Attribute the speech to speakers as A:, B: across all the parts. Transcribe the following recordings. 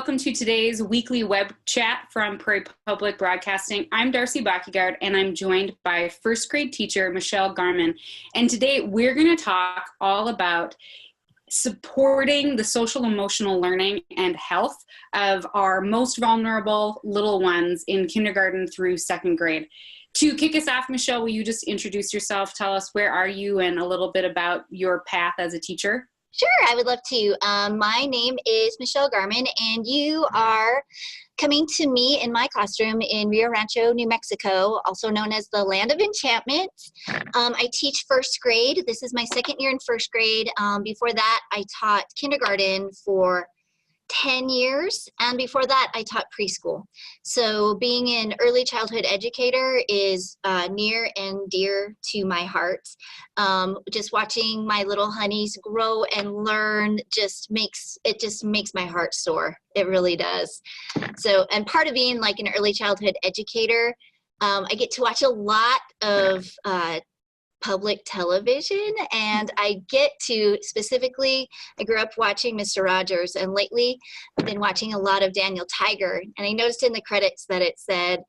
A: welcome to today's weekly web chat from Prairie Public Broadcasting. I'm Darcy Bakigard, and I'm joined by first grade teacher Michelle Garman. And today we're going to talk all about supporting the social emotional learning and health of our most vulnerable little ones in kindergarten through second grade. To kick us off, Michelle, will you just introduce yourself, tell us where are you and a little bit about your path as a teacher?
B: Sure, I would love to. My name is Michelle Garman, and you are coming to me in my classroom in Rio Rancho, New Mexico, also known as the Land of Enchantment. I teach first grade. This is my second year in first grade. Before that, I taught kindergarten for 10 years, and before that I taught preschool. So being an early childhood educator is near and dear to my heart. Just watching my little honeys grow and learn just makes my heart soar. It really does. So, and part of being like an early childhood educator, I get to watch a lot of public television, and I get to specifically, I grew up watching Mr. Rogers, and lately I've been watching a lot of Daniel Tiger, and I noticed in the credits that it said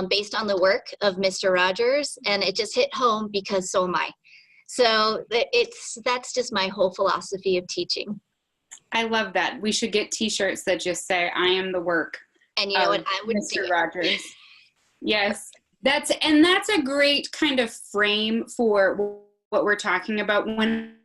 B: based on the work of Mr. Rogers, and it just hit home because so am I. So that's just my whole philosophy of teaching.
A: I love that. We should get t-shirts that just say, I am the work.
B: And you know what, I would
A: Mr. Rogers. Yes. That's a great kind of frame for what we're talking about. When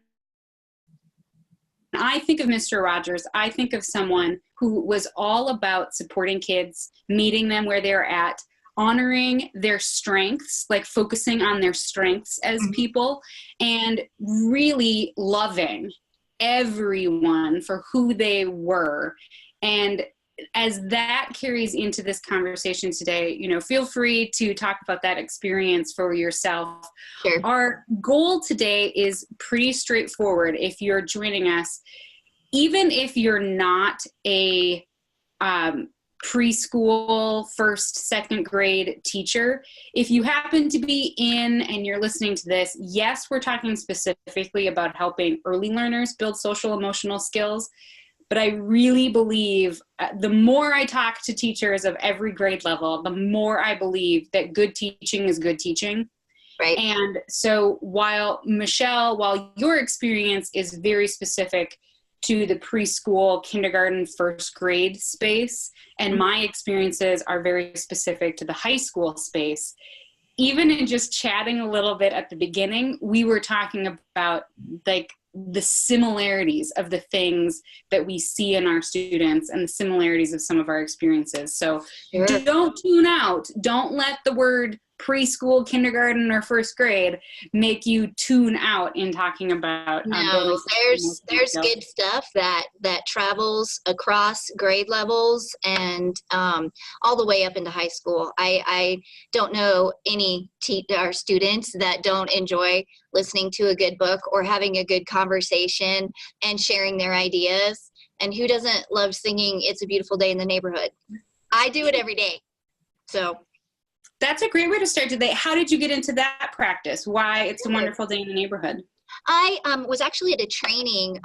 A: I think of Mr. Rogers, I think of someone who was all about supporting kids, meeting them where they're at, honoring their strengths, like focusing on their strengths as people, and really loving everyone for who they were. And as that carries into this conversation today, you know, feel free to talk about that experience for yourself.
B: Sure.
A: Our goal today is pretty straightforward. If you're joining us, even if you're not a preschool, first, second grade teacher, if you happen to be in and you're listening to this, yes, we're talking specifically about helping early learners build social emotional skills. But I really believe the more I talk to teachers of every grade level, the more I believe that good teaching is good teaching.
B: Right.
A: And so while your experience is very specific to the preschool, kindergarten, first grade space, and my experiences are very specific to the high school space, even in just chatting a little bit at the beginning, we were talking about like the similarities of the things that we see in our students and the similarities of some of our experiences. So
B: Sure.
A: Don't tune out. Don't let the word preschool, kindergarten, or first grade make you tune out in talking about
B: no, there's good stuff that travels across grade levels and all the way up into high school. I don't know any our students that don't enjoy listening to a good book or having a good conversation and sharing their ideas. And who doesn't love singing It's a Beautiful Day in the Neighborhood? I do it every day. So
A: that's a great way to start today. How did you get into that practice? Why It's a Wonderful Day in the Neighborhood?
B: I was actually at a training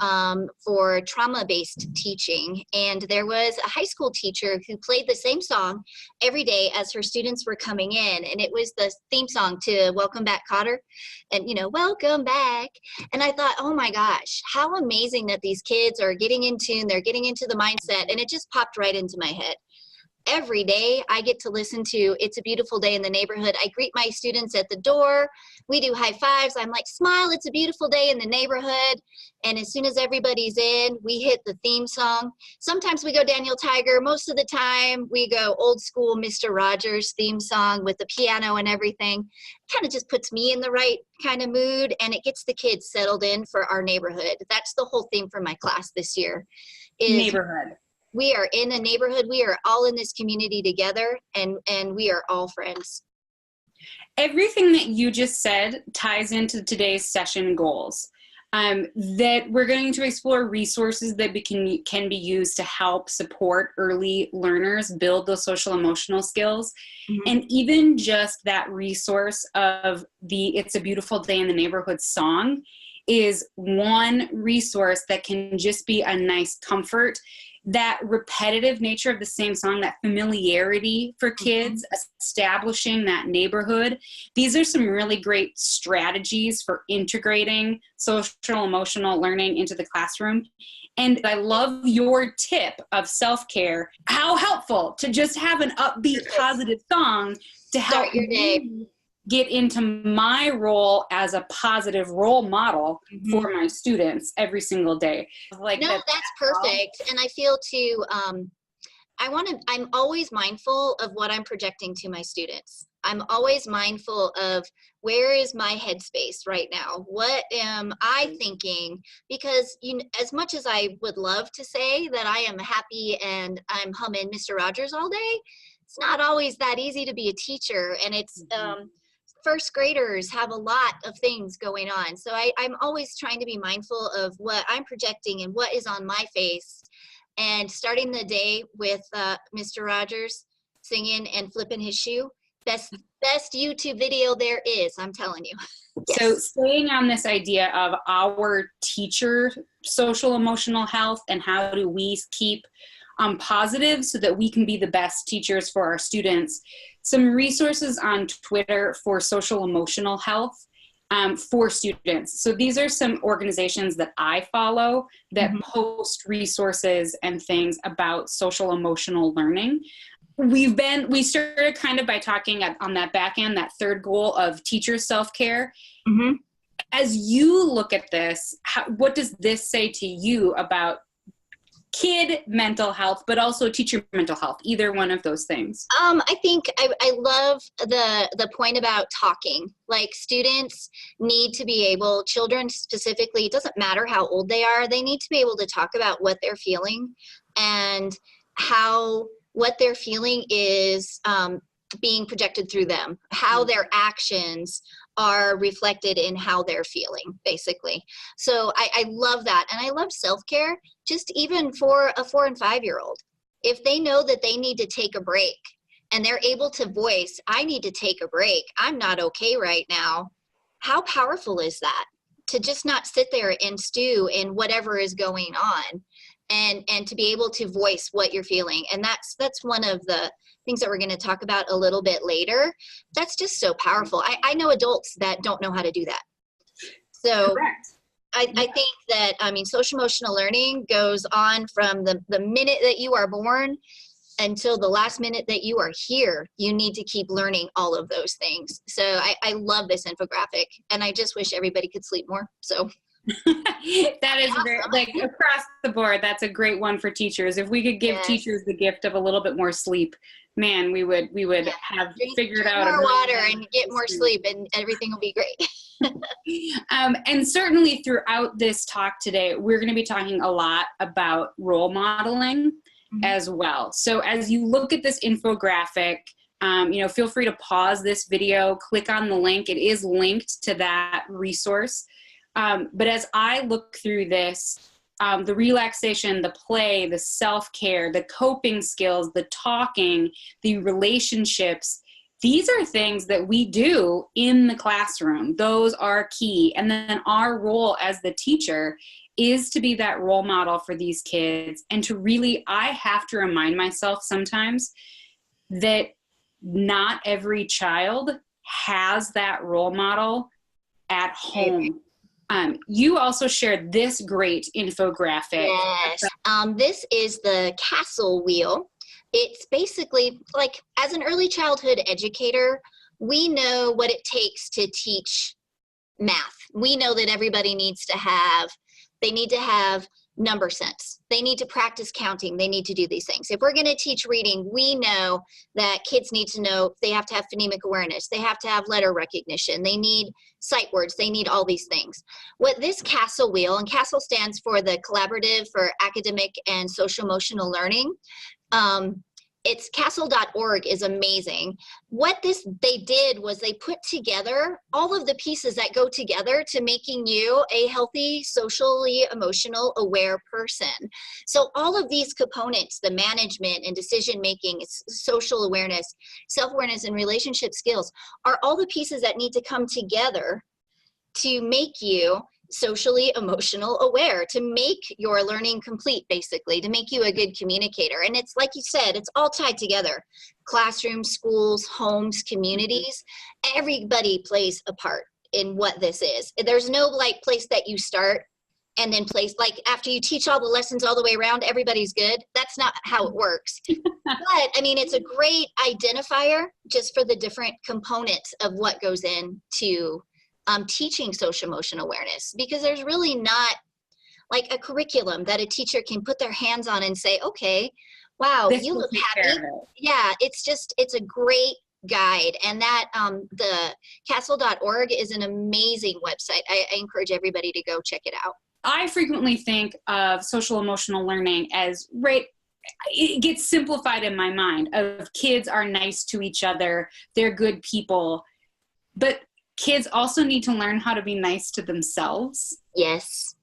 B: for trauma-based teaching, and there was a high school teacher who played the same song every day as her students were coming in, and it was the theme song to Welcome Back, Kotter, and, you know, welcome back. And I thought, oh my gosh, how amazing that these kids are getting in tune, they're getting into the mindset, and it just popped right into my head. Every day I get to listen to It's a Beautiful Day in the Neighborhood. I greet my students at the door. We do high fives. I'm like, smile, it's a beautiful day in the neighborhood. And as soon as everybody's in, we hit the theme song. Sometimes we go Daniel Tiger. Most of the time we go old school Mr. Rogers theme song with the piano and everything. Kind of just puts me in the right kind of mood, and it gets the kids settled in for our neighborhood. That's the whole theme for my class this year.
A: Neighborhood.
B: We are in a neighborhood. We are all in this community together, and we are all friends.
A: Everything that you just said ties into today's session goals. That we're going to explore resources that can be used to help support early learners build those social emotional skills. And even just that resource of the It's a Beautiful Day in the Neighborhood song is one resource that can just be a nice comfort that repetitive nature of the same song, that familiarity for kids, establishing that neighborhood. These are some really great strategies for integrating social emotional learning into the classroom. And I love your tip of self-care. How helpful to just have an upbeat, positive song to help
B: Start your day.
A: Get into my role as a positive role model for my students every single day. Like
B: no, that's perfect. And I feel too, I'm always mindful of what I'm projecting to my students. I'm always mindful of where is my headspace right now? What am I thinking? Because as much as I would love to say that I am happy and I'm humming Mr. Rogers all day, it's not always that easy to be a teacher. And it's, first graders have a lot of things going on. So I'm always trying to be mindful of what I'm projecting and what is on my face. And starting the day with Mr. Rogers singing and flipping his shoe, best YouTube video there is, I'm telling you. Yes.
A: So staying on this idea of our teacher social emotional health and how do we keep positive so that we can be the best teachers for our students. Some resources on Twitter for social emotional health for students. So these are some organizations that I follow that post resources and things about social emotional learning. We started kind of by talking on that back end, that third goal of teacher self-care. As you look at this, what does this say to you about kid mental health, but also teacher mental health, either one of those things?
B: I think I love the point about talking. Like students need to be able, children specifically, it doesn't matter how old they are, they need to be able to talk about what they're feeling and how what they're feeling is being projected through them, how their actions are reflected in how they're feeling, basically. So I love that. And I love self-care, just even for a 4 and 5 year old. If they know that they need to take a break and they're able to voice, I need to take a break, I'm not okay right now. How powerful is that? To just not sit there and stew in whatever is going on and to be able to voice what you're feeling. And that's one of the things that we're going to talk about a little bit later. That's just so powerful. I know adults that don't know how to do that. So I think that, social emotional learning goes on from the minute that you are born until the last minute that you are here. You need to keep learning all of those things. So I love this infographic, and I just wish everybody could sleep more. So
A: that is awesome. Very, like across the board, that's a great one for teachers. If we could give teachers the gift of a little bit more sleep, man, we would have figured out
B: more water and get more sleep, and everything will be great.
A: And certainly throughout this talk today, we're going to be talking a lot about role modeling as well. So as you look at this infographic, feel free to pause this video, click on the link. It is linked to that resource. But as I look through this, the relaxation, the play, the self-care, the coping skills, the talking, the relationships, these are things that we do in the classroom. Those are key. And then our role as the teacher is to be that role model for these kids, and to really, I have to remind myself sometimes that not every child has that role model at home. You also shared this great infographic.
B: Yes. This is the castle wheel. It's basically like, as an early childhood educator, we know what it takes to teach math. We know that everybody needs to have number sense. They need to practice counting. They need to do these things. If we're going to teach reading, we know that kids need to know they have to have phonemic awareness. They have to have letter recognition. They need sight words. They need all these things. What this CASTLE wheel, and CASTLE stands for the Collaborative for Academic and Social Emotional Learning. It's castle.org is amazing. What they did was they put together all of the pieces that go together to making you a healthy, socially emotional, aware person. So all of these components, the management and decision making, social awareness, self-awareness, and relationship skills, are all the pieces that need to come together to make you socially emotional aware, to make your learning complete, basically, to make you a good communicator. And it's like you said, it's all tied together. Classrooms, schools, homes, communities, everybody plays a part in what this is. There's no like place that you start and then place, like after you teach all the lessons all the way around, everybody's good. That's not how it works. But I mean, it's a great identifier just for the different components of what goes into teaching social emotional awareness, because there's really not like a curriculum that a teacher can put their hands on and say, okay, wow,
A: This
B: you
A: will
B: look
A: take
B: happy.
A: care of it.
B: Yeah, it's a great guide. And that the castle.org is an amazing website. I encourage everybody to go check it out.
A: I frequently think of social emotional learning as it gets simplified in my mind of kids are nice to each other, they're good people, but kids also need to learn how to be nice to themselves.
B: Yes.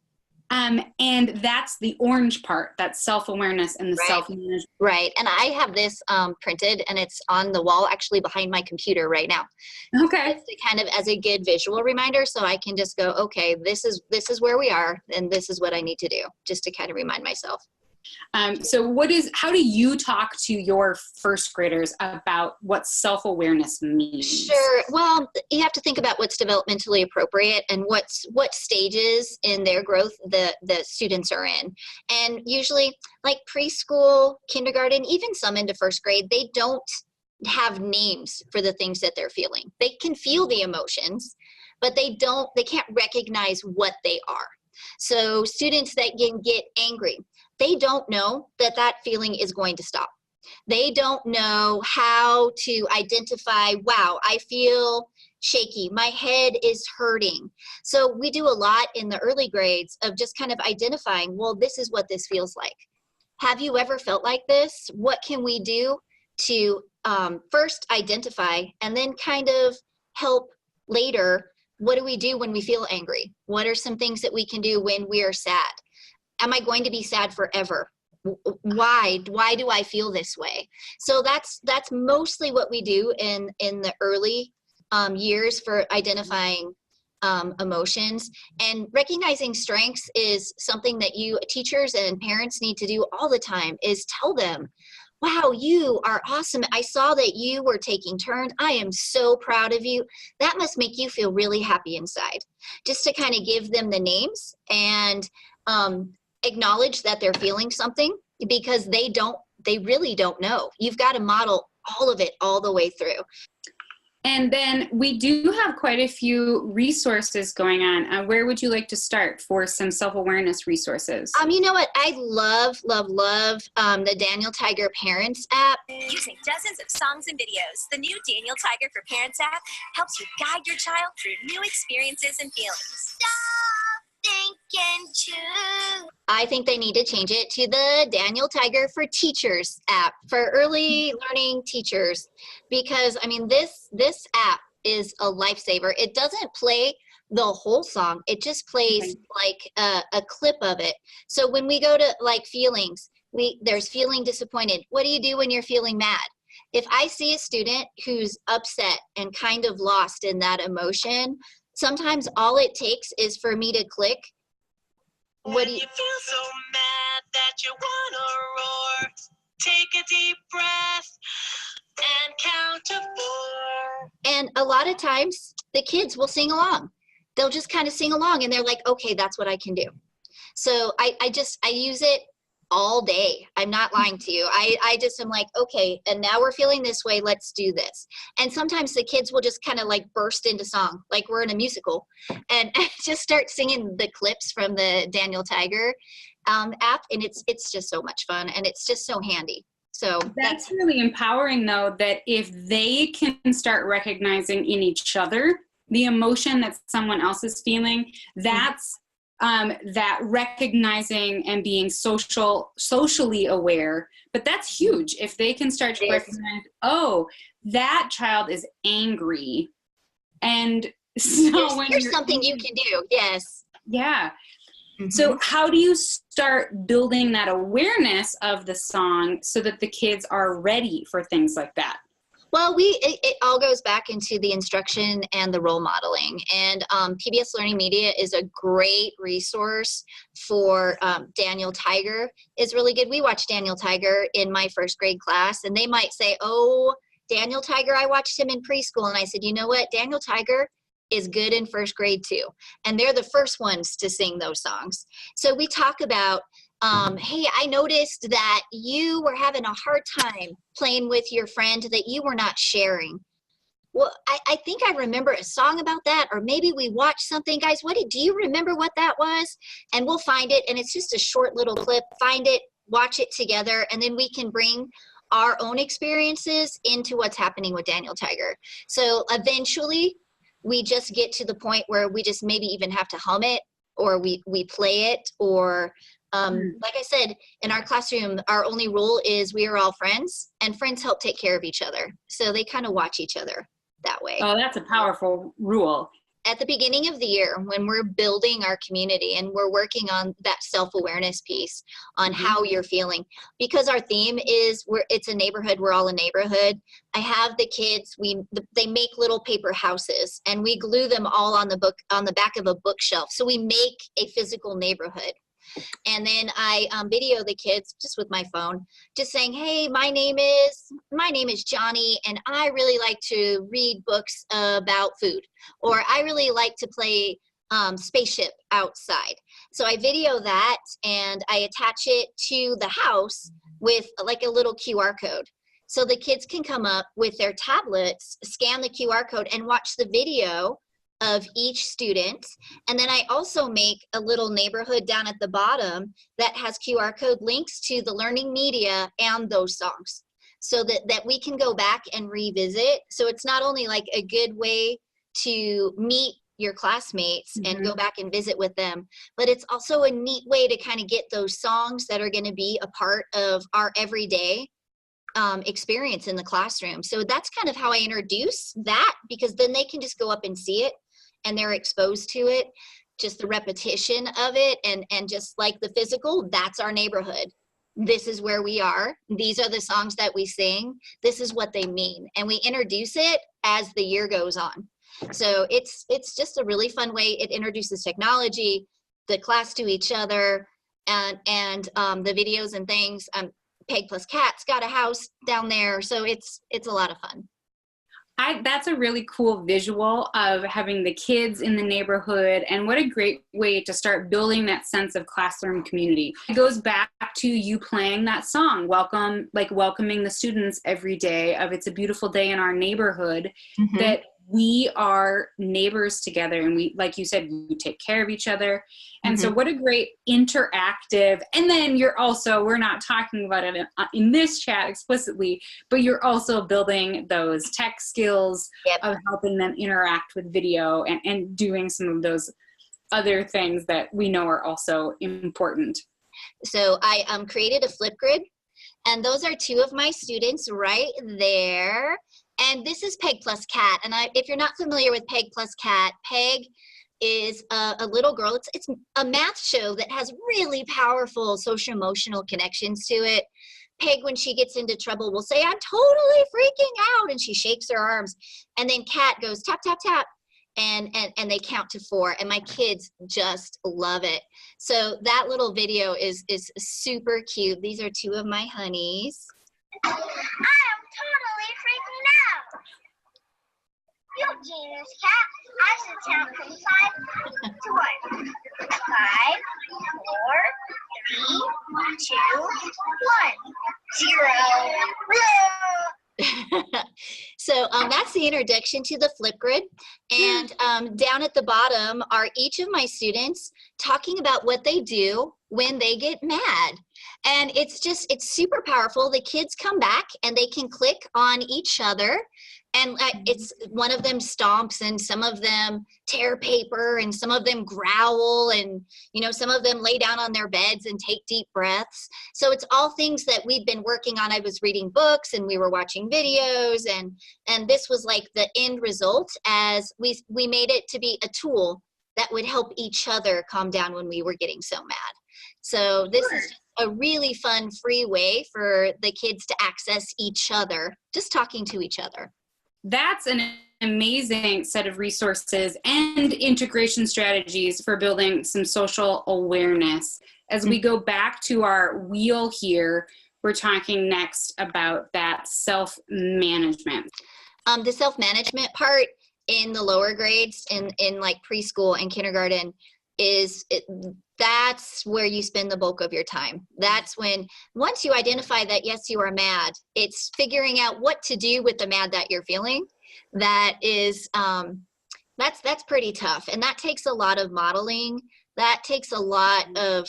A: And that's the orange part, that's self-awareness and the self-management.
B: Right. And I have this printed, and it's on the wall actually behind my computer right now.
A: Okay.
B: It's to kind of as a good visual reminder, so I can just go, okay, this is where we are, and this is what I need to do, just to kind of remind myself.
A: So how do you talk to your first graders about what self-awareness means?
B: Sure. Well, you have to think about what's developmentally appropriate and what stages in their growth the students are in. And usually like preschool, kindergarten, even some into first grade, they don't have names for the things that they're feeling. They can feel the emotions, but they can't recognize what they are. So students that can get angry, they don't know that feeling is going to stop. They don't know how to identify, wow, I feel shaky, my head is hurting. So we do a lot in the early grades of just kind of identifying, well, this is what this feels like. Have you ever felt like this? What can we do to first identify and then kind of help later? What do we do when we feel angry? What are some things that we can do when we are sad? Am I going to be sad forever? Why do I feel this way? So that's mostly what we do in the early years for identifying emotions. And recognizing strengths is something that you teachers and parents need to do all the time, is tell them, wow, you are awesome. I saw that you were taking turns. I am so proud of you. That must make you feel really happy inside. Just to kind of give them the names and acknowledge that they're feeling something, because they really don't know. You've got to model all of it all the way through.
A: And then we do have quite a few resources going on. Where would you like to start for some self-awareness resources?
B: You know what? I love the Daniel Tiger Parents app.
C: Using dozens of songs and videos, the new Daniel Tiger for Parents app helps you guide your child through new experiences and feelings. Thinking true.
B: I think they need to change it to the Daniel Tiger for Teachers app for early learning teachers, because I mean this app is a lifesaver. It doesn't play the whole song. It just plays like a clip of it. So when we go to like feelings, there's feeling disappointed. What do you do when you're feeling mad? If I see a student who's upset and kind of lost in that emotion, sometimes all it takes is for me to click.
D: When you feel so mad that you wanna roar, take a deep breath and count to 4.
B: And a lot of times the kids will sing along. They'll just kind of sing along and they're like, okay, that's what I can do. So I use it all day. I'm not lying to you. I just am like, okay, and now we're feeling this way, let's do this. And sometimes the kids will just kind of like burst into song, like we're in a musical, and just start singing the clips from the Daniel Tiger app. And it's just so much fun, and it's just so handy. So
A: that's really empowering, though, that if they can start recognizing in each other the emotion that someone else is feeling, that's that recognizing and being socially aware. But that's huge if they can start to recognize, oh, that child is angry, and so
B: here's something you can do. Yes.
A: Yeah. So how do you start building that awareness of the song so that the kids are ready for things like that?
B: Well, it all goes back into the instruction and the role modeling. And PBS Learning Media is a great resource for Daniel Tiger is really good. We watched Daniel Tiger in my first grade class, and they might say, oh, Daniel Tiger, I watched him in preschool. And I said, you know what? Daniel Tiger is good in first grade too. And they're the first ones to sing those songs. So we talk about, hey, I noticed that you were having a hard time playing with your friend that you were not sharing. Well, I think I remember a song about that, or maybe we watched something. Guys, do you remember what that was? And we'll find it, and it's just a short little clip. Find it, watch it together, and then we can bring our own experiences into what's happening with Daniel Tiger. So eventually, we just get to the point where we just maybe even have to hum it, or we play it, or like I said, in our classroom, our only rule is we are all friends, and friends help take care of each other. So they kind of watch each other that way.
A: Oh, that's a powerful rule.
B: At the beginning of the year, when we're building our community and we're working on that self-awareness piece on how you're feeling, because our theme is it's a neighborhood, we're all a neighborhood. I have the kids, they make little paper houses, and we glue them all on the back of a bookshelf. So we make a physical neighborhood. And then I video the kids just with my phone, just saying, hey, my name is Johnny, and I really like to read books about food, or I really like to play spaceship outside. So I video that, and I attach it to the house with like a little QR code. So the kids can come up with their tablets, scan the QR code, and watch the video of each student. And then I also make a little neighborhood down at the bottom that has QR code links to the learning media and those songs, so that we can go back and revisit. So it's not only like a good way to meet your classmates and go back and visit with them, but it's also a neat way to kind of get those songs that are going to be a part of our everyday experience in the classroom. So that's kind of how I introduce that, because then they can just go up and see it, and they're exposed to it, just the repetition of it. And just like the physical, that's our neighborhood. This is where we are. These are the songs that we sing. This is what they mean. And we introduce it as the year goes on. So it's just a really fun way. It introduces technology, the class to each other, and the videos and things. Peg plus Cat's got a house down there. So it's a lot of fun.
A: That's a really cool visual of having the kids in the neighborhood, and what a great way to start building that sense of classroom community. It goes back to you playing that song, welcoming the students every day of It's a Beautiful Day in Our Neighborhood, that we are neighbors together, and we, like you said, we take care of each other. And so what a great interactive, and then we're not talking about it in this chat explicitly, but you're also building those tech skills of helping them interact with video and doing some of those other things that we know are also important.
B: So I created a flip grid, and those are two of my students right there. And this is Peg plus Cat. And if you're not familiar with Peg plus Cat, Peg is a little girl. It's a math show that has really powerful social emotional connections to it. Peg, when she gets into trouble, will say, I'm totally freaking out. And she shakes her arms. And then Cat goes tap, tap, tap. And they count to 4. And my kids just love it. So that little video is super cute. These are two of my honeys.
C: I am totally freaking out. You genius cat. I should count from 5 to 1. 5, 4, 3, 2, 1, 0.
B: So that's the introduction to the flip grid. And down at the bottom are each of my students talking about what they do when they get mad. And it's super powerful. The kids come back and they can click on each other. And it's one of them stomps, and some of them tear paper, and some of them growl, and some of them lay down on their beds and take deep breaths. So it's all things that we've been working on. I was reading books and we were watching videos, and this was like the end result, as we made it to be a tool that would help each other calm down when we were getting so mad. So this is a really fun, free way for the kids to access each other, just talking to each other.
A: That's an amazing set of resources and integration strategies for building some social awareness. As we go back to our wheel here, we're talking next about that self-management.
B: The self-management part in the lower grades, in like preschool and kindergarten, that's where you spend the bulk of your time. That's when, once you identify that, yes, you are mad, it's figuring out what to do with the mad that you're feeling. That is, that's pretty tough. And that takes a lot of modeling. That takes a lot of,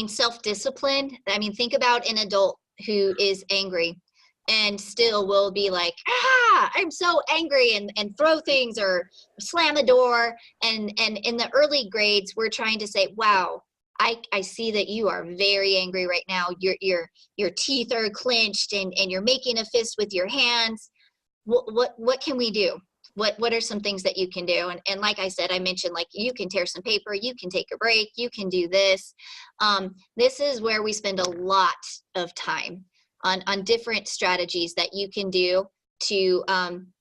B: self-discipline. Think about an adult who is angry and still will be like, I'm so angry, and throw things or slam the door. And in the early grades, we're trying to say, wow, I see that you are very angry right now. Your teeth are clenched and you're making a fist with your hands. What can we do? What are some things that you can do? And like I said, I mentioned, like, you can tear some paper, you can take a break, you can do this. This is where we spend a lot of time on different strategies that you can do to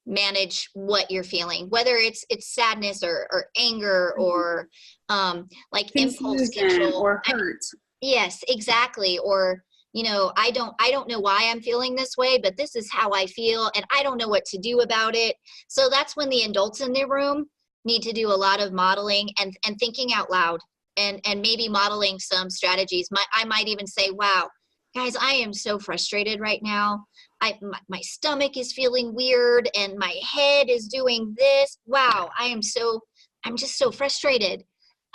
B: manage what you're feeling, whether it's sadness or anger or like impulse control
A: or hurt.
B: Yes, exactly. Or, I don't know why I'm feeling this way, but this is how I feel, and I don't know what to do about it. So that's when the adults in the room need to do a lot of modeling and thinking out loud, and maybe modeling some strategies. I might even say, wow, guys, I am so frustrated right now. My stomach is feeling weird and my head is doing this. Wow, I'm just so frustrated.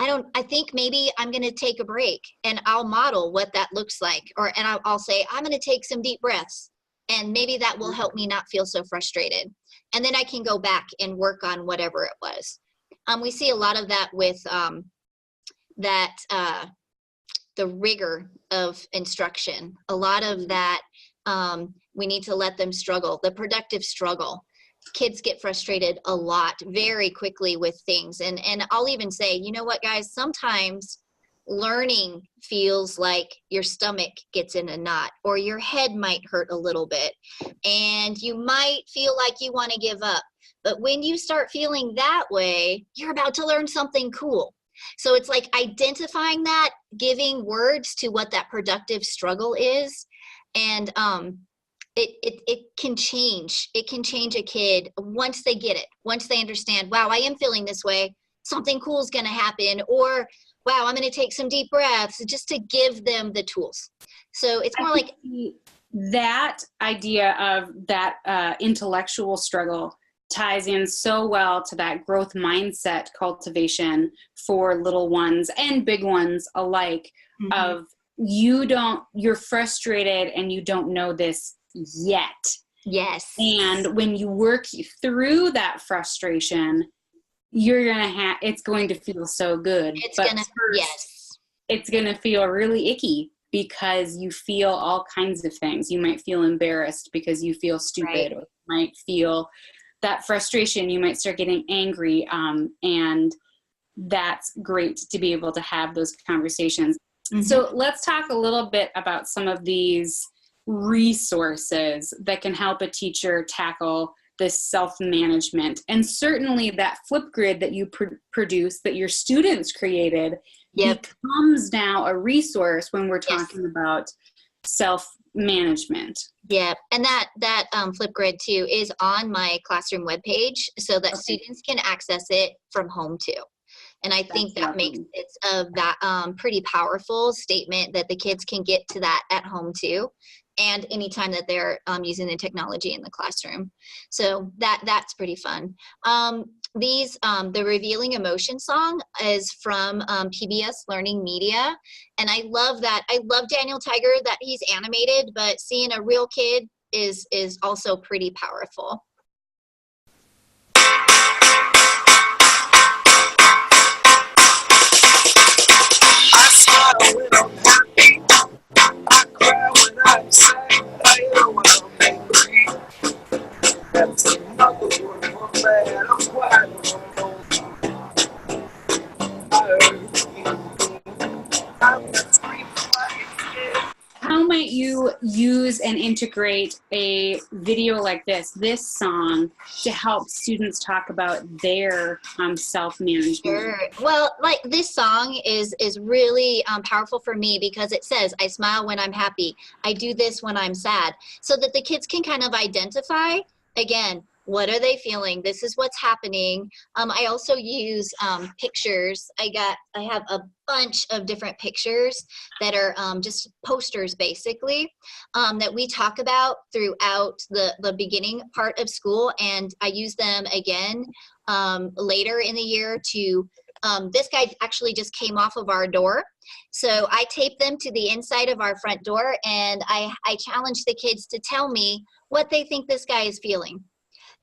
B: I think maybe I'm going to take a break, and I'll model what that looks like. And I'll say, I'm going to take some deep breaths, and maybe that will help me not feel so frustrated. And then I can go back and work on whatever it was. We see a lot of that with the rigor of instruction. A lot of that, we need to let them struggle, the productive struggle. Kids get frustrated a lot very quickly with things. And I'll even say, you know what, guys, sometimes learning feels like your stomach gets in a knot, or your head might hurt a little bit, and you might feel like you want to give up. But when you start feeling that way, you're about to learn something cool. So it's like identifying that, giving words to what that productive struggle is. And it can change. It can change a kid once they get it, once they understand, wow, I am feeling this way, something cool is going to happen, or wow, I'm going to take some deep breaths, just to give them the tools. So it's more like
A: that idea of that intellectual struggle ties in so well to that growth mindset cultivation for little ones and big ones alike. Of you're frustrated and you don't know this yet.
B: Yes.
A: And when you work through that frustration, it's going to feel so good. It's gonna feel really icky because you feel all kinds of things. You might feel embarrassed because you feel stupid, right? Or you might feel that frustration. You might start getting angry, and that's great to be able to have those conversations. So let's talk a little bit about some of these resources that can help a teacher tackle this self-management. And certainly that Flipgrid that you produce, that your students created, becomes now a resource when we're talking about self-management.
B: Yeah, and that Flipgrid too is on my classroom webpage, so that students can access it from home too. And I think that makes it that pretty powerful statement that the kids can get to that at home too, and anytime that they're using the technology in the classroom. So that's pretty fun. The Revealing Emotion song is from PBS Learning Media, and I love that. I love Daniel Tiger that he's animated, but seeing a real kid is also pretty powerful.
D: I smile when I'm happy. I cry when I'm sad. I yell when I'm angry. That's another word for bad. I'm quiet when I'm old. I hurt you. I'm the scream like this.
A: and integrate a video like this song, to help students talk about their self-management?
B: Sure. Well, like this song is really powerful for me because it says, I smile when I'm happy. I do this when I'm sad. So that the kids can kind of identify, again, what are they feeling? This is what's happening. I also use pictures. I have a bunch of different pictures that are just posters, basically, that we talk about throughout the beginning part of school. And I use them again later in the year to, this guy actually just came off of our door. So I tape them to the inside of our front door, and I challenge the kids to tell me what they think this guy is feeling.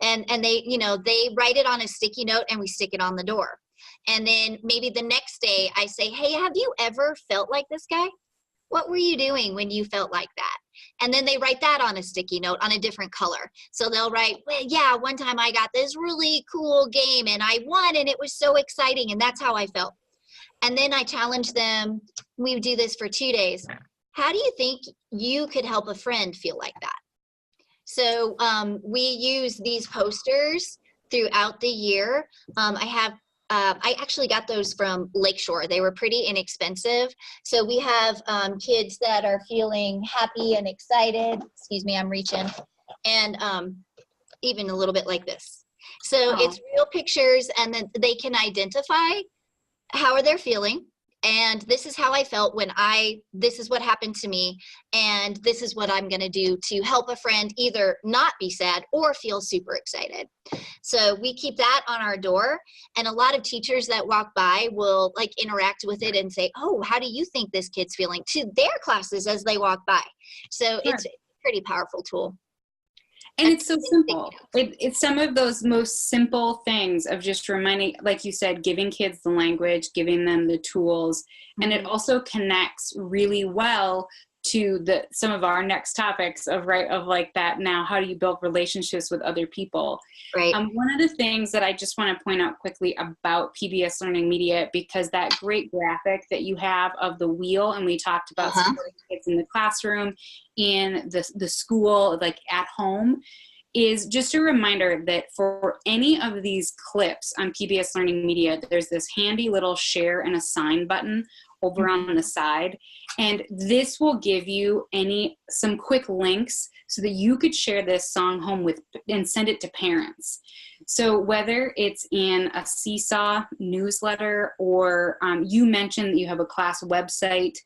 B: And they, they write it on a sticky note and we stick it on the door. And then maybe the next day I say, hey, have you ever felt like this guy? What were you doing when you felt like that? And then they write that on a sticky note on a different color. So they'll write, well, yeah, one time I got this really cool game and I won and it was so exciting and that's how I felt. And then I challenge them, we do this for 2 days. How do you think you could help a friend feel like that? So we use these posters throughout the year. I actually got those from Lakeshore. They were pretty inexpensive. So we have kids that are feeling happy and excited. Excuse me, I'm reaching. And even a little bit like this. So it's real pictures, and then they can identify how are they feeling. And this is how I felt when this is what happened to me, and this is what I'm going to do to help a friend either not be sad or feel super excited. So we keep that on our door, and a lot of teachers that walk by will like interact with it and say, oh, how do you think this kid's feeling, to their classes as they walk by. So it's a pretty powerful tool.
A: And it's so simple. It's some of those most simple things of just reminding, like you said, giving kids the language, giving them the tools. And it also connects really well to some of our next topics of like that. Now, how do you build relationships with other people?
B: Right.
A: One of the things that I just want to point out quickly about PBS Learning Media, because that great graphic that you have of the wheel, and we talked about supporting kids in the classroom, in the school, like at home, is just a reminder that for any of these clips on PBS Learning Media, there's this handy little share and assign button over on the side. And this will give you some quick links so that you could share this song home and send it to parents. So whether it's in a Seesaw newsletter, or you mentioned that you have a class website,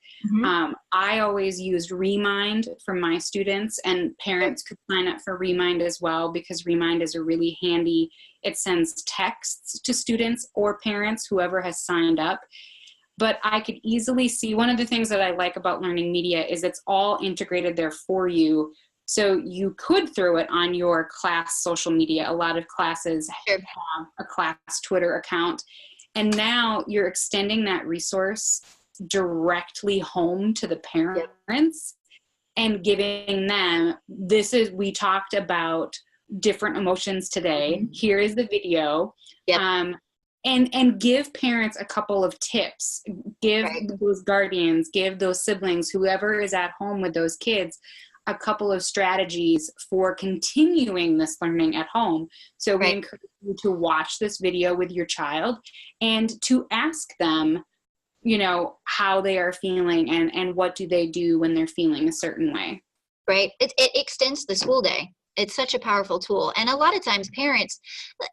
A: I always used Remind for my students, and parents could sign up for Remind as well, because Remind is a really handy, it sends texts to students or parents, whoever has signed up. But I could easily see, one of the things that I like about Learning Media is it's all integrated there for you. So you could throw it on your class social media. A lot of classes have a class Twitter account. And now you're extending that resource directly home to the parents and giving them, we talked about different emotions today. Here is the video. And give parents a couple of tips. Give those guardians, give those siblings, whoever is at home with those kids, a couple of strategies for continuing this learning at home. So we encourage you to watch this video with your child and to ask them, how they are feeling and what do they do when they're feeling a certain way.
B: Right. It extends the school day. It's such a powerful tool. And a lot of times parents,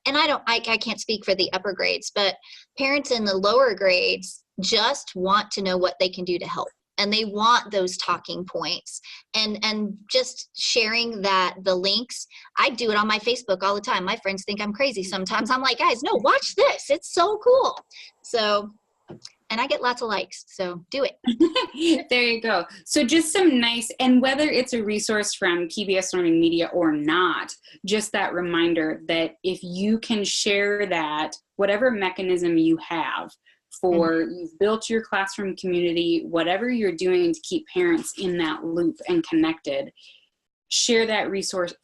B: and I can't speak for the upper grades, but parents in the lower grades just want to know what they can do to help. And they want those talking points, and just sharing the links. I do it on my Facebook all the time. My friends think I'm crazy sometimes. I'm like, guys, no, watch this. It's so cool. So, and I get lots of likes, so do it.
A: There you go. So just some nice, and whether it's a resource from PBS Learning Media or not, just that reminder that if you can share that, whatever mechanism you have for, you've built your classroom community, whatever you're doing to keep parents in that loop and connected, share that resource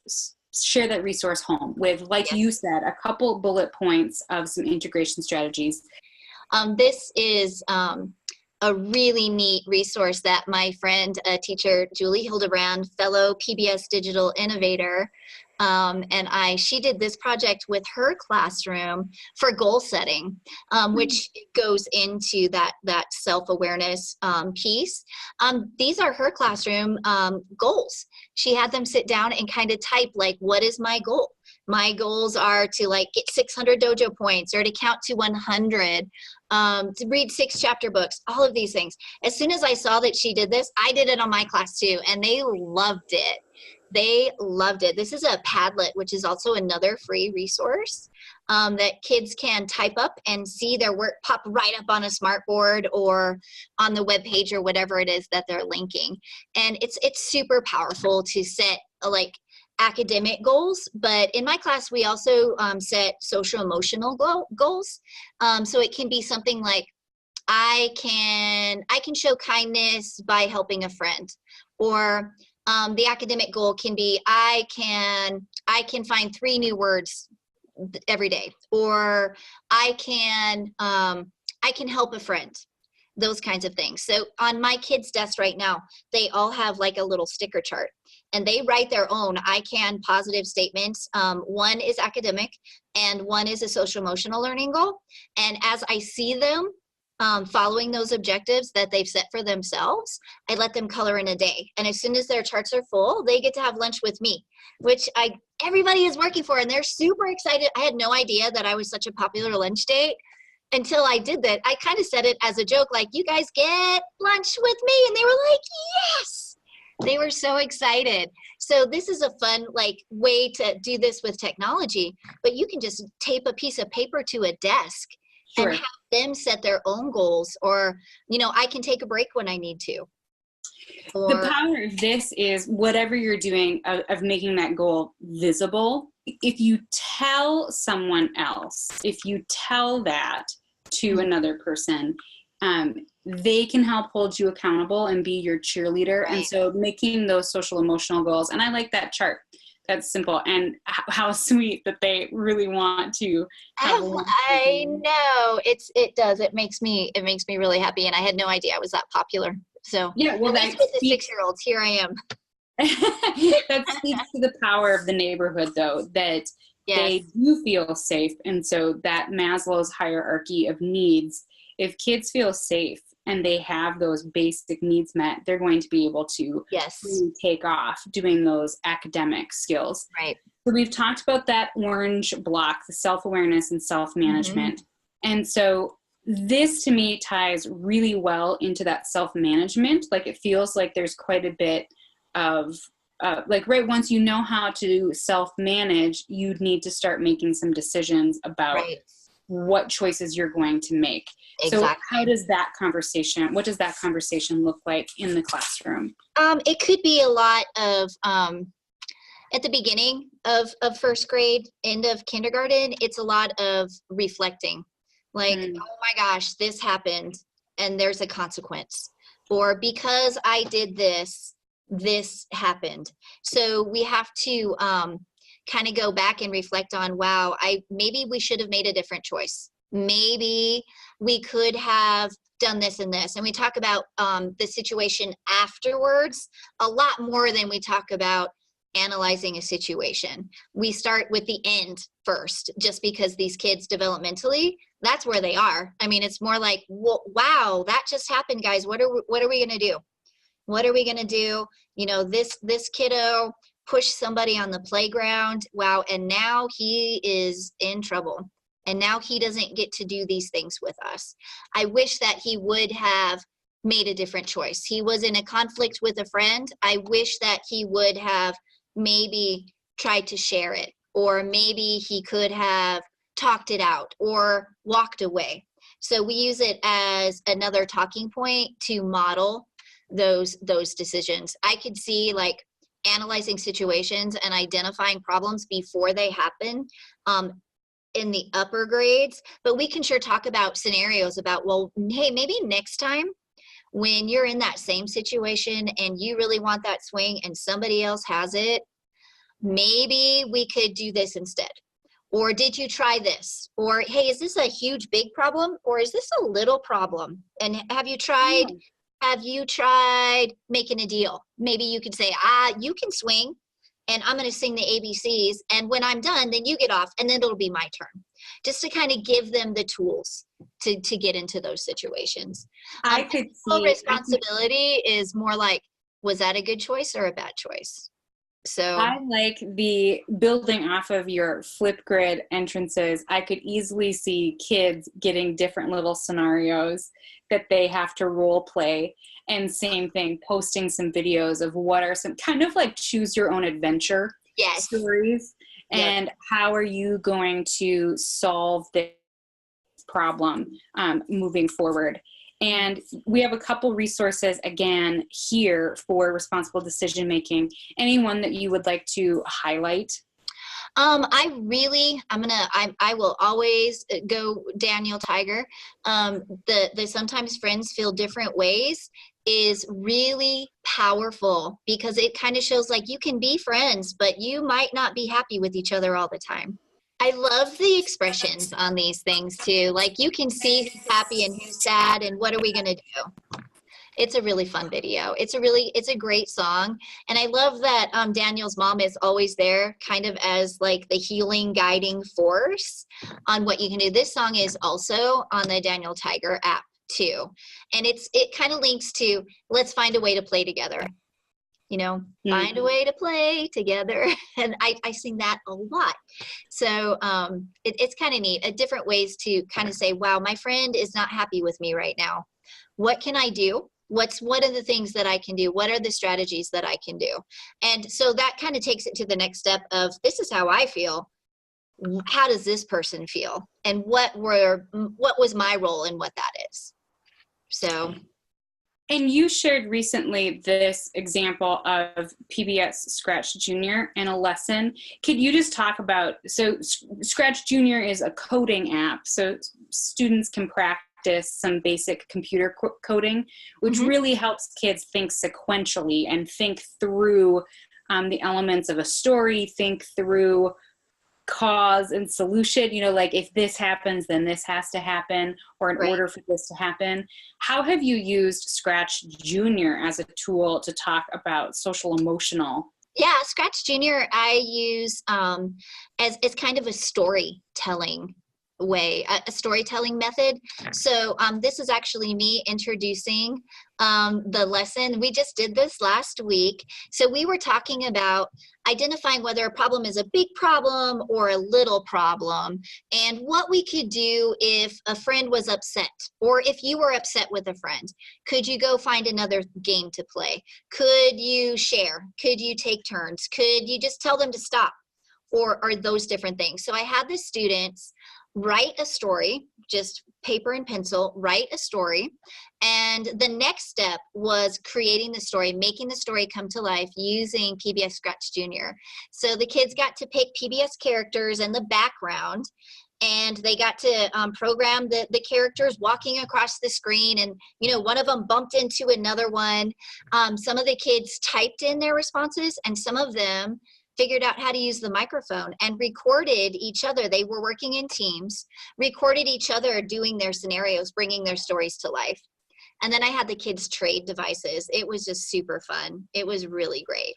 A: home with, like you said, a couple bullet points of some integration strategies.
B: This is a really neat resource that my friend, teacher Julie Hildebrand, fellow PBS digital innovator, she did this project with her classroom for goal setting, which goes into that self-awareness piece. These are her classroom goals. She had them sit down and kind of type, like, what is my goal? My goals are to like get 600 dojo points, or to count to 100, to read 6 chapter books, all of these things. As soon as I saw that she did this, I did it on my class too, and they loved it. They loved it. This is a Padlet, which is also another free resource that kids can type up and see their work pop right up on a smartboard or on the web page or whatever it is that they're linking. And it's super powerful to set like academic goals, but in my class we also set social emotional goals. So it can be something like, I can show kindness by helping a friend, or the academic goal can be, I can find 3 new words every day, or I can help a friend. Those kinds of things. So on my kids' desk right now, they all have like a little sticker chart, and they write their own I can positive statements. One is academic and one is a social emotional learning goal. And as I see them following those objectives that they've set for themselves, I let them color in a day. And as soon as their charts are full, they get to have lunch with me, which everybody is working for, and they're super excited. I had no idea that I was such a popular lunch date until I did that. I kind of said it as a joke, like, you guys get lunch with me. And they were like, yes. They were so excited. So this is a fun way to do this with technology, but you can just tape a piece of paper to a desk. Sure. And have them set their own goals, or, I can take a break when I need to.
A: The power of this is whatever you're doing of making that goal visible. If you tell someone else, if you tell that to another person, they can help hold you accountable and be your cheerleader. Right. And so making those social emotional goals, and I like that chart. That's simple, and how sweet that they really want to have
B: I know it does. It makes me really happy, and I had no idea I was that popular. So
A: yeah, well,
B: at least with the 6-year-olds, here I am.
A: That speaks to the power of the neighborhood, though, that yes. They do feel safe, and so that Maslow's hierarchy of needs. If kids feel safe and they have those basic needs met, they're going to be able to
B: yes.
A: really take off doing those academic skills.
B: Right.
A: So we've talked about that orange block, the self-awareness and self-management. Mm-hmm. And so this to me ties really well into that self-management. Like, it feels like there's quite a bit of right once you know how to self-manage, you need to start making some decisions about right. what choices you're going to make. Exactly. So what does that conversation look like in the classroom?
B: It could be a lot of, at the beginning of first grade, end of kindergarten, it's a lot of reflecting. Like, oh my gosh, this happened and there's a consequence. Or because I did this, this happened. So we have to kind of go back and reflect on, wow, maybe we should have made a different choice. Maybe we could have done this and this. And we talk about the situation afterwards a lot more than we talk about analyzing a situation. We start with the end first, just because these kids developmentally, that's where they are. I mean, it's more like, wow, that just happened, guys. What are we going to do? What are we going to do? This kiddo pushed somebody on the playground. Wow. And now he is in trouble. And now he doesn't get to do these things with us. I wish that he would have made a different choice. He was in a conflict with a friend. I wish that he would have maybe tried to share it, or maybe he could have talked it out or walked away. So we use it as another talking point to model those decisions. I could see analyzing situations and identifying problems before they happen in the upper grades, but we can sure talk about scenarios about, well, hey, maybe next time when you're in that same situation and you really want that swing and somebody else has it, maybe we could do this instead. Or did you try this? Or, hey, is this a huge, big problem? Or is this a little problem? And have you tried making a deal? Maybe you could say, you can swing and I'm going to sing the ABCs. And when I'm done, then you get off and then it'll be my turn. Just to kind of give them the tools to get into those situations.
A: I could see
B: responsibility is more like, was that a good choice or a bad choice? So
A: I like the building off of your Flipgrid entrances. I could easily see kids getting different little scenarios that they have to role play. And same thing, posting some videos of what are some kind of like choose your own adventure stories. And how are you going to solve this problem moving forward? And we have a couple resources again here for responsible decision making. Anyone that you would like to highlight?
B: I will always go Daniel Tiger. The Sometimes Friends Feel Different Ways is really powerful because it kind of shows like you can be friends, but you might not be happy with each other all the time. I love the expressions on these things too. Like you can see who's happy and who's sad and what are we going to do? It's a really fun video. It's a great song. And I love that Daniel's mom is always there kind of as like the healing guiding force on what you can do. This song is also on the Daniel Tiger app too. And it kind of links to let's find a way to play together. Find a way to play together. And I sing that a lot. So it's kind of neat, different ways to kind of say, wow, my friend is not happy with me right now. What can I do? What are the things that I can do? What are the strategies that I can do? And so that kind of takes it to the next step of this is how I feel. How does this person feel? And what was my role in what that is? So.
A: And you shared recently this example of PBS Scratch Junior and a lesson. Could you just talk about, so Scratch Junior is a coding app, so students can practice some basic computer coding, which really helps kids think sequentially and think through the elements of a story, think through cause and solution, like if this happens, then this has to happen, or in order for this to happen. How have you used Scratch Junior as a tool to talk about social emotional?
B: Yeah, Scratch Junior I use as kind of a storytelling way, a storytelling method. So this is actually me introducing the lesson. We just did this last week. So we were talking about identifying whether a problem is a big problem or a little problem, and what we could do if a friend was upset, or if you were upset with a friend. Could you go find another game to play? Could you share? Could you take turns? Could you just tell them to stop? Or those different things. So I had the students write a story, just paper and pencil, write a story. And the next step was creating the story, making the story come to life using PBS Scratch Junior. So the kids got to pick PBS characters and the background, and they got to program the characters walking across the screen. And, one of them bumped into another one. Some of the kids typed in their responses, and some of them figured out how to use the microphone and recorded each other. They were working in teams, recorded each other doing their scenarios, bringing their stories to life. And then I had the kids trade devices. It was just super fun. It was really great.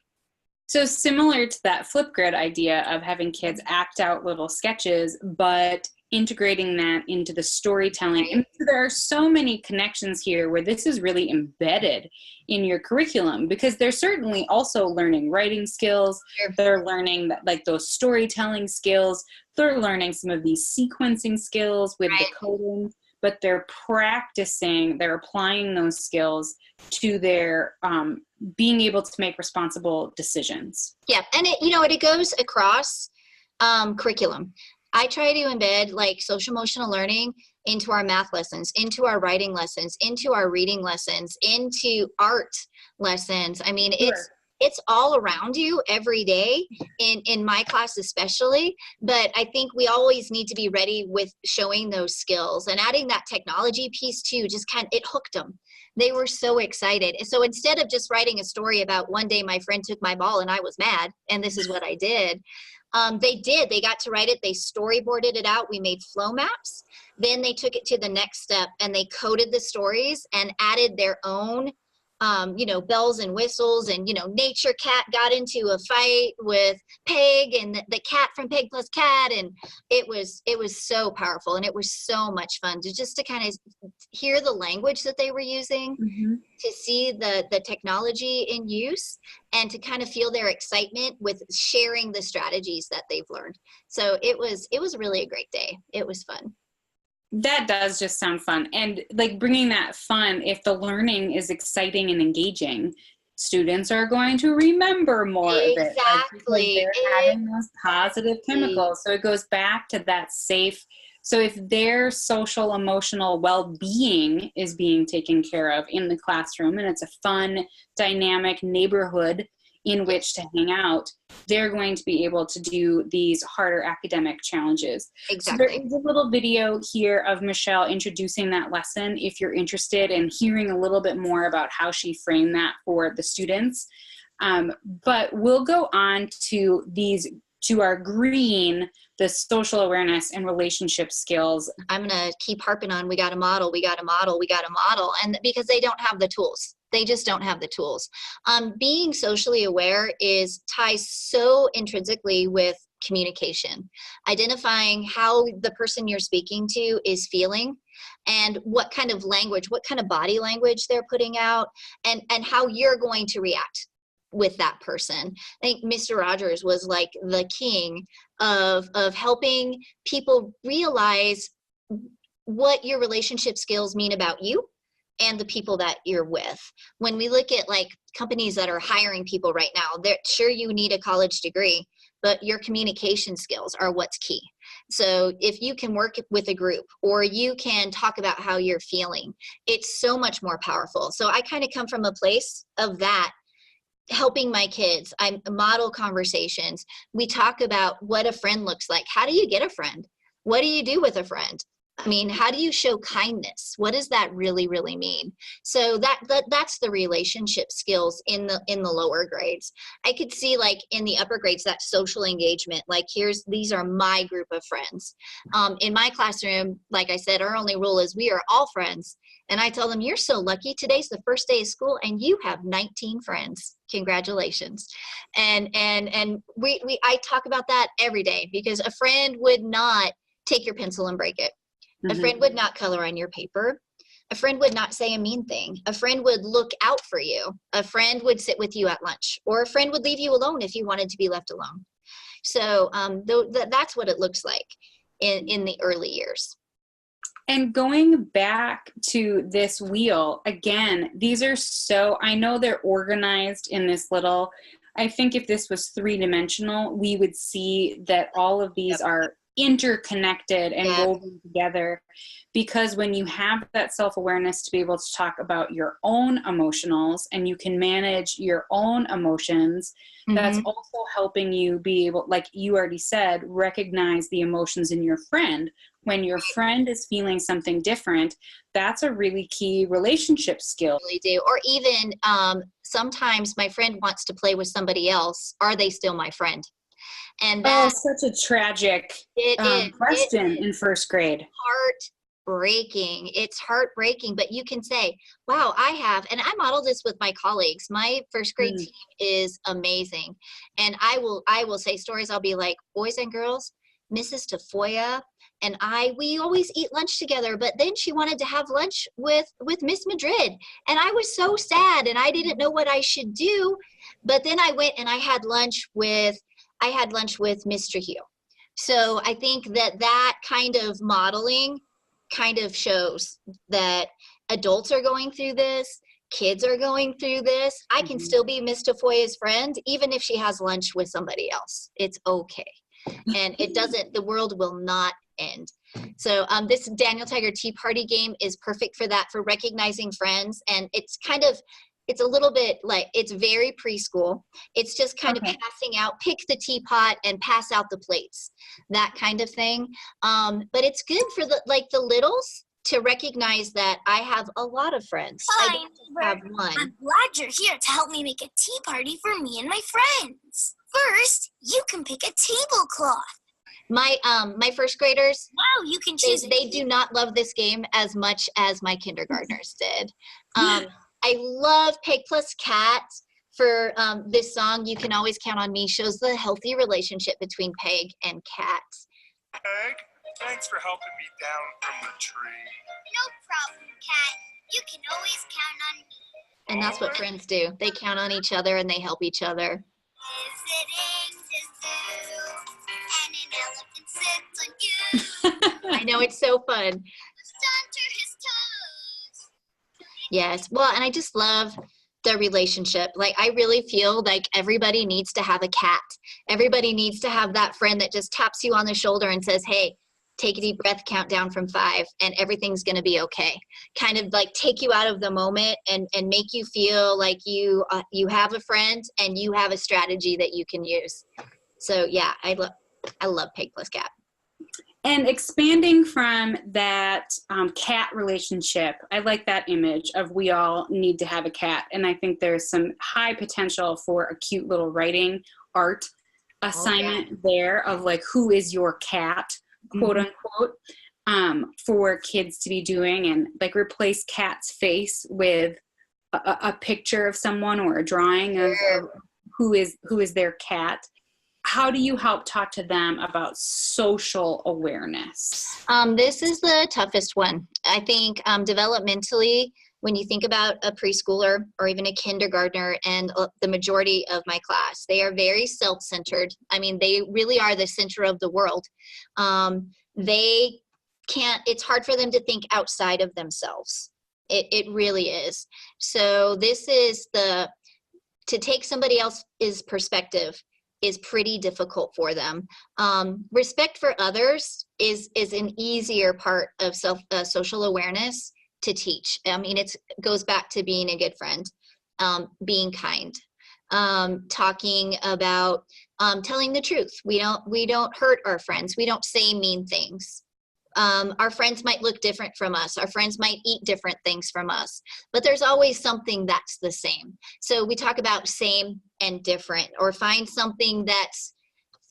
A: So similar to that Flipgrid idea of having kids act out little sketches, but integrating that into the storytelling. And there are so many connections here where this is really embedded in your curriculum, because they're certainly also learning writing skills. They're learning that, like, those storytelling skills. They're learning some of these sequencing skills with the coding, but they're practicing, they're applying those skills to their being able to make responsible decisions.
B: Yeah, and it goes across curriculum. I try to embed like social emotional learning into our math lessons, into our writing lessons, into our reading lessons, into art lessons. I mean, it's all around you every day, in my class especially, but I think we always need to be ready with showing those skills, and adding that technology piece too, just it hooked them. They were so excited. And so instead of just writing a story about one day my friend took my ball and I was mad and this is what I did, They did. They got to write it. They storyboarded it out. We made flow maps. Then they took it to the next step and they coded the stories and added their own, bells and whistles. And, Nature Cat got into a fight with Peg and the cat from Peg Plus Cat. And it was so powerful. And it was so much fun to kind of hear the language that they were using, to see the technology in use, and to kind of feel their excitement with sharing the strategies that they've learned. So it was really a great day. It was fun.
A: That does just sound fun. And like bringing that fun, if the learning is exciting and engaging, students are going to remember more of it.
B: Exactly.
A: They're having those positive chemicals. So it goes back to that safe. So if their social, emotional well-being is being taken care of in the classroom, and it's a fun, dynamic neighborhood in which to hang out, they're going to be able to do these harder academic challenges.
B: Exactly.
A: So there is a little video here of Michelle introducing that lesson if you're interested in hearing a little bit more about how she framed that for the students. But we'll go on to our green, the social awareness and relationship skills.
B: I'm going to keep harping on, we got to model. And because they don't have the tools. They just don't have the tools. Being socially aware ties so intrinsically with communication, identifying how the person you're speaking to is feeling and what kind of language, what kind of body language they're putting out, and how you're going to react with that person. I think Mr. Rogers was like the king of helping people realize what your relationship skills mean about you and the people that you're with. When we look at like companies that are hiring people right now, they're sure you need a college degree, but your communication skills are what's key. So if you can work with a group or you can talk about how you're feeling, it's so much more powerful. So I kind of come from a place of that, helping my kids. I model conversations. We talk about what a friend looks like. How do you get a friend? What do you do with a friend? I mean, how do you show kindness? What does that really, really mean? So that's the relationship skills in the lower grades. I could see like in the upper grades, that social engagement, like these are my group of friends. In my classroom, like I said, our only rule is we are all friends. And I tell them, you're so lucky. Today's the first day of school and you have 19 friends. Congratulations. And I talk about that every day, because a friend would not take your pencil and break it. A friend would not color on your paper. A friend would not say a mean thing. A friend would look out for you. A friend would sit with you at lunch, or a friend would leave you alone if you wanted to be left alone. So that's what it looks like in the early years.
A: And going back to this wheel, again, these are I know they're organized in this little, I think if this was 3-dimensional, we would see that all of these are interconnected and woven together, because when you have that self-awareness to be able to talk about your own emotionals and you can manage your own emotions, that's also helping you be able, like you already said, recognize the emotions in your friend. When your friend is feeling something different, that's a really key relationship skill.
B: Really do. Or even sometimes my friend wants to play with somebody else. Are they still my friend? And
A: that's such a tragic question in first grade.
B: Heartbreaking. It's heartbreaking, but you can say, wow, and I model this with my colleagues. My first grade team is amazing. And I will say stories. I'll be like, boys and girls, Mrs. Tafoya and we always eat lunch together, but then she wanted to have lunch with Miss Madrid. And I was so sad and I didn't know what I should do. But then I went and I had lunch with Mr. Hugh. So I think that kind of modeling kind of shows that adults are going through this, kids are going through this. I can still be Miss Tafoya's friend, even if she has lunch with somebody else. It's okay. And the world will not end. So this Daniel Tiger Tea Party game is perfect for that, for recognizing friends. And it's a little bit like, it's very preschool. It's just kind of passing out, pick the teapot and pass out the plates, that kind of thing. But it's good for the littles to recognize that I have a lot of friends.
C: Fine,
B: I don't just have one.
C: I'm glad you're here to help me make a tea party for me and my friends. First, you can pick a tablecloth.
B: My first graders,
C: Wow, you can choose
B: they do not love this game as much as my kindergartners did. I love Pig plus Cat for this song. You Can Always Count on Me shows the healthy relationship between Peg and Cat.
D: Peg, thanks for helping me down from the tree.
C: No problem, Cat. You can always count on me.
B: And that's what friends do. They count on each other and they help each other.
C: Visiting the zoo, and an elephant sits on you.
B: I know, it's so fun.
C: Under his toes.
B: Yes. Well, and I just love the relationship. Like, I really feel like everybody needs to have a cat. Everybody needs to have that friend that just taps you on the shoulder and says, hey, take a deep breath, count down from 5, and everything's going to be okay. Kind of like take you out of the moment and make you feel like you have a friend and you have a strategy that you can use. So yeah, I love Pig plus Cat.
A: And expanding from that cat relationship, I like that image of we all need to have a cat. And I think there's some high potential for a cute little writing art assignment there of like, who is your cat, quote unquote, for kids to be doing, and like replace Cat's face with a picture of someone or a drawing of who is their cat. How do you help talk to them about social awareness?
B: This is the toughest one. I think developmentally, when you think about a preschooler or even a kindergartner, and the majority of my class, they are very self-centered. I mean, they really are the center of the world. They can't, it's hard for them to think outside of themselves. It really is. So this is to take somebody else's perspective is pretty difficult for them. Respect for others is an easier part of social awareness to teach. I mean, it goes back to being a good friend, being kind, talking about telling the truth. We don't hurt our friends. We don't say mean things. Our friends might look different from us. Our friends might eat different things from us, but there's always something that's the same. So we talk about same and different, or find something that's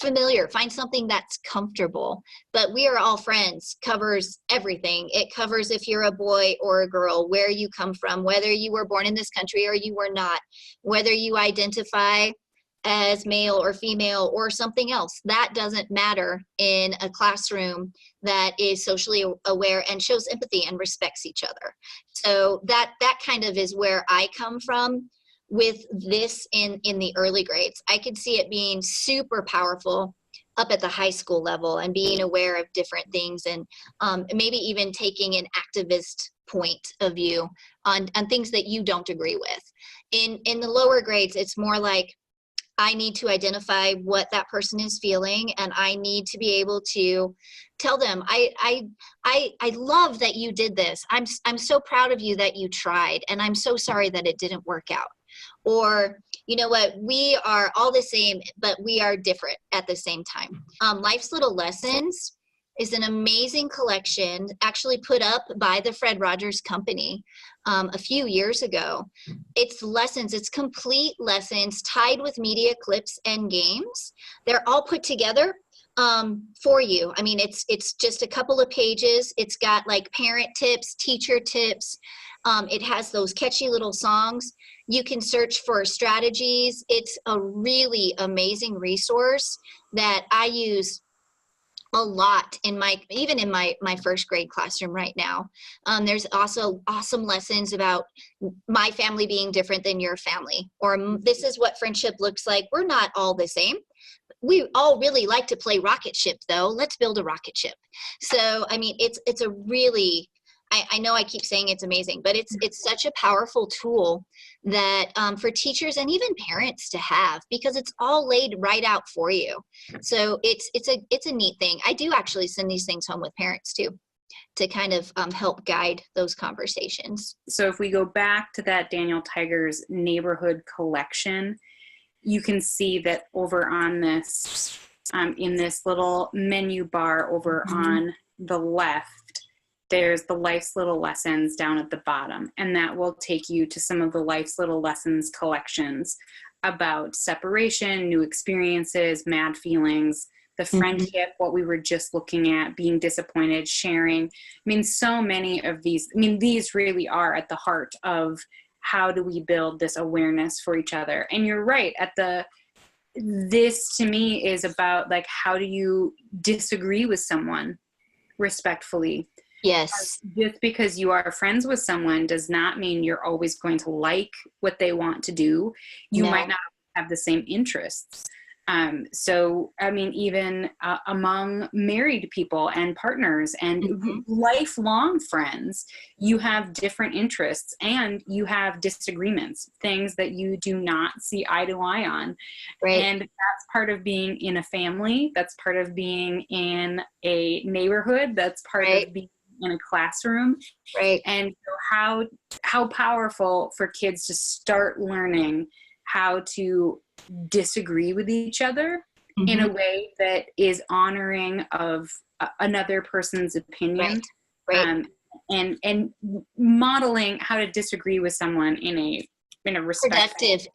B: familiar, find something that's comfortable. But we are all friends covers everything. It covers if you're a boy or a girl, where you come from, whether you were born in this country or you were not, whether you identify as male or female or something else. That doesn't matter in a classroom that is socially aware and shows empathy and respects each other. So that kind of is where I come from with this in the early grades. I could see it being super powerful up at the high school level and being aware of different things, and maybe even taking an activist point of view on things that you don't agree with. In the lower grades, it's more like, I need to identify what that person is feeling, and I need to be able to tell them, I love that you did this. I'm so proud of you that you tried, and I'm so sorry that it didn't work out. Or, you know what, we are all the same, but we are different at the same time. Life's Little Lessons is an amazing collection actually put up by the Fred Rogers Company a few years ago. It's lessons, it's complete lessons tied with media clips and games. They're all put together for you. I mean, it's just a couple of pages. It's got like parent tips, teacher tips. It has those catchy little songs. You can search for strategies. It's a really amazing resource that I use a lot even in my first grade classroom right now. There's also awesome lessons about my family being different than your family, or this is what friendship looks like. We're not all the same. We all really like to play rocket ship though. Let's build a rocket ship. So, I mean, it's a really, I know I keep saying it's amazing, but it's such a powerful tool that for teachers and even parents to have, because it's all laid right out for you. So it's a neat thing. I do actually send these things home with parents too, to kind of help guide those conversations.
A: So if we go back to that Daniel Tiger's neighborhood collection, you can see that over on this, in this little menu bar over on the left, there's the Life's Little Lessons down at the bottom, and that will take you to some of the Life's Little Lessons collections. about separation, new experiences, mad feelings, the friendship, what we were just looking at, being disappointed, sharing. I mean, so many of these, I mean, these really are at the heart of how do we build this awareness for each other. And you're right, this to me is about like, how do you disagree with someone respectfully?
B: Yes.
A: Just because you are friends with someone does not mean you're always going to like what they want to do. You might not have the same interests. So, I mean, even among married people and partners and lifelong friends, you have different interests and you have disagreements, things that you do not see eye to eye on.
B: Right.
A: And that's part of being in a family. That's part of being in a neighborhood. That's part of being in a classroom.
B: Right.
A: And so how powerful for kids to start learning how to disagree with each other in a way that is honoring of another person's opinion, and modeling how to disagree with someone in a
B: productive,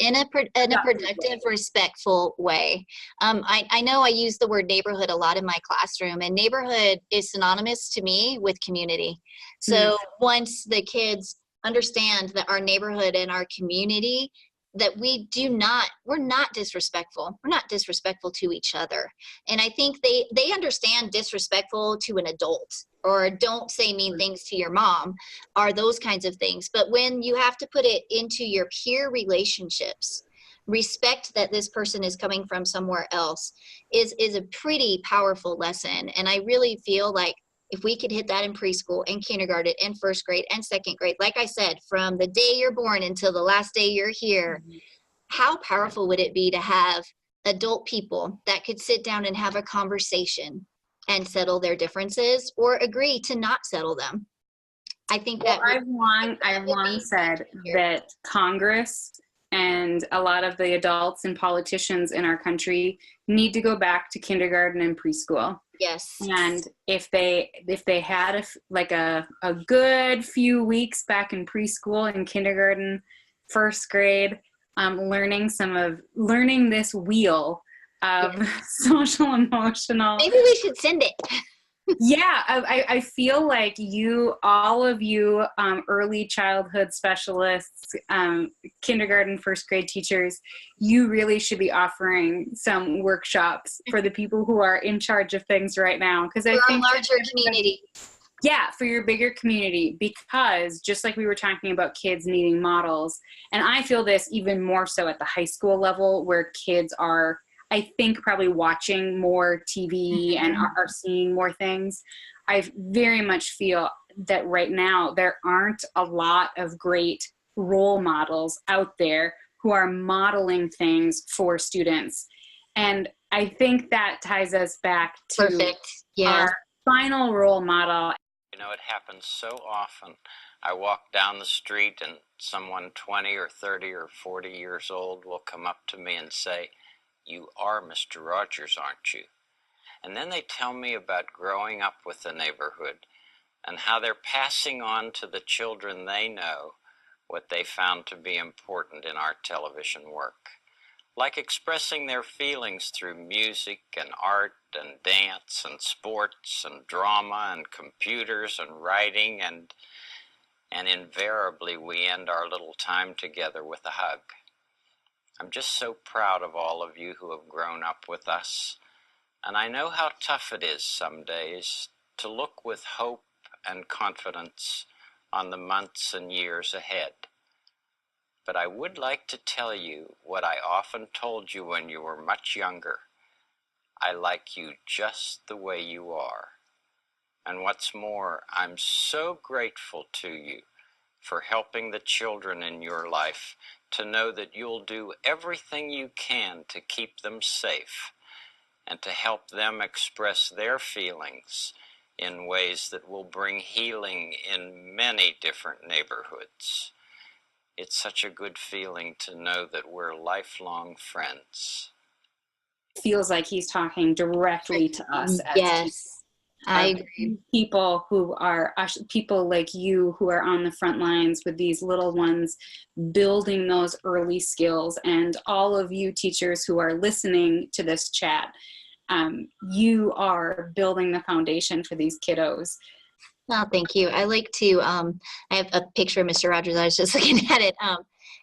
B: respectful way. I know I use the word neighborhood a lot in my classroom, and neighborhood is synonymous to me with community. So once the kids understand that our neighborhood and our community, that we're not disrespectful. We're not disrespectful to each other. And I think they understand disrespectful to an adult, or don't say mean things to your mom, are those kinds of things. But when you have to put it into your peer relationships, respect that this person is coming from somewhere else is a pretty powerful lesson. And I really feel like if we could hit that in preschool and kindergarten and first grade and second grade, like I said, from the day you're born until the last day you're here, how powerful would it be to have adult people that could sit down and have a conversation and settle their differences, or agree to not settle them? I think that
A: I've long said that Congress and a lot of the adults and politicians in our country need to go back to kindergarten and preschool.
B: Yes.
A: And if they had a good few weeks back in preschool and kindergarten, first grade, learning this wheel of social emotional.
B: Maybe we should send it.
A: Yeah, I feel like all of you early childhood specialists, kindergarten, first grade teachers, you really should be offering some workshops for the people who are in charge of things right now. Because I think
B: our larger community.
A: Yeah, for your bigger community, because just like we were talking about kids needing models, and I feel this even more so at the high school level, where kids are, I think, probably watching more TV and are seeing more things. I very much feel that right now there aren't a lot of great role models out there who are modeling things for students. And I think that ties us back to our final role model.
E: You know, it happens so often. I walk down the street and someone 20 or 30 or 40 years old will come up to me and say, "You are Mr. Rogers, aren't you?" And then they tell me about growing up with the neighborhood and how they're passing on to the children they know what they found to be important in our television work, like expressing their feelings through music and art and dance and sports and drama and computers and writing, and invariably we end our little time together with a hug. I'm just so proud of all of you who have grown up with us, and I know how tough it is some days to look with hope and confidence on the months and years ahead. But I would like to tell you what I often told you when you were much younger. I like you just the way you are. And what's more, I'm so grateful to you for helping the children in your life to know that you'll do everything you can to keep them safe and to help them express their feelings in ways that will bring healing in many different neighborhoods. It's such a good feeling to know that we're lifelong friends.
A: Feels like he's talking directly to us as teachers.
B: I
A: of
B: agree.
A: people who are people like you who are on the front lines with these little ones, building those early skills. And all of you teachers who are listening to this chat, you are building the foundation for these kiddos.
B: No, thank you. I like to, I have a picture of Mr. Rogers. I was just looking at it,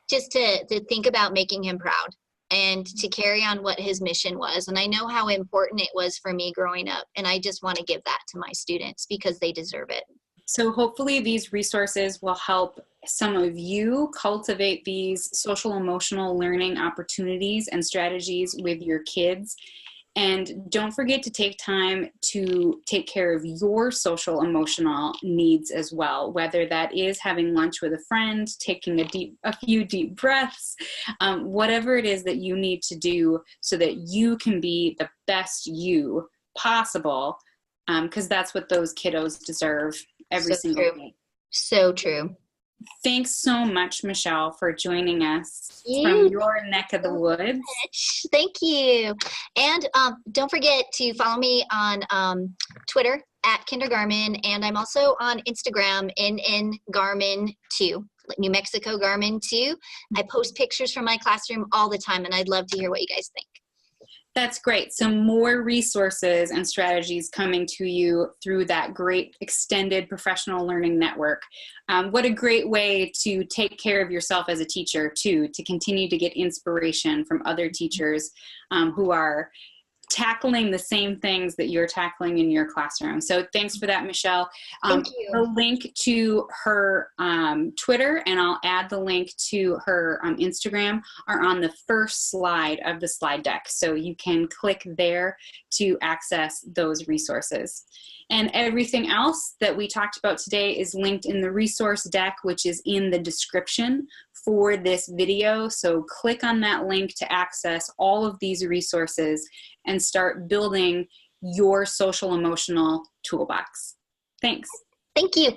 B: just to think about making him proud and to carry on what his mission was. And I know how important it was for me growing up. And I just want to give that to my students because they deserve it.
A: So hopefully these resources will help some of you cultivate these social emotional learning opportunities and strategies with your kids. And don't forget to take time to take care of your social emotional needs as well, whether that is having lunch with a friend, taking a few deep breaths, whatever it is that you need to do so that you can be the best you possible, because that's what those kiddos deserve every single day.
B: So true.
A: Thanks so much, Michelle, for joining us
B: You
A: from your neck of the woods.
B: Thank you. And don't forget to follow me on Twitter at KinderGarmin, and I'm also on Instagram, NNGarmin2, New Mexico Garmin 2. I post pictures from my classroom all the time, and I'd love to hear what you guys think.
A: That's great. So more resources and strategies coming to you through that great extended professional learning network. What a great way to take care of yourself as a teacher too, to continue to get inspiration from other teachers who are tackling the same things that you're tackling in your classroom. So thanks for that, Michelle.
B: Thank you.
A: A link to her Twitter, and I'll add the link to her Instagram, are on the first slide of the slide deck. So you can click there to access those resources. And everything else that we talked about today is linked in the resource deck, which is in the description for this video. So click on that link to access all of these resources and start building your social emotional toolbox. Thanks.
B: Thank you.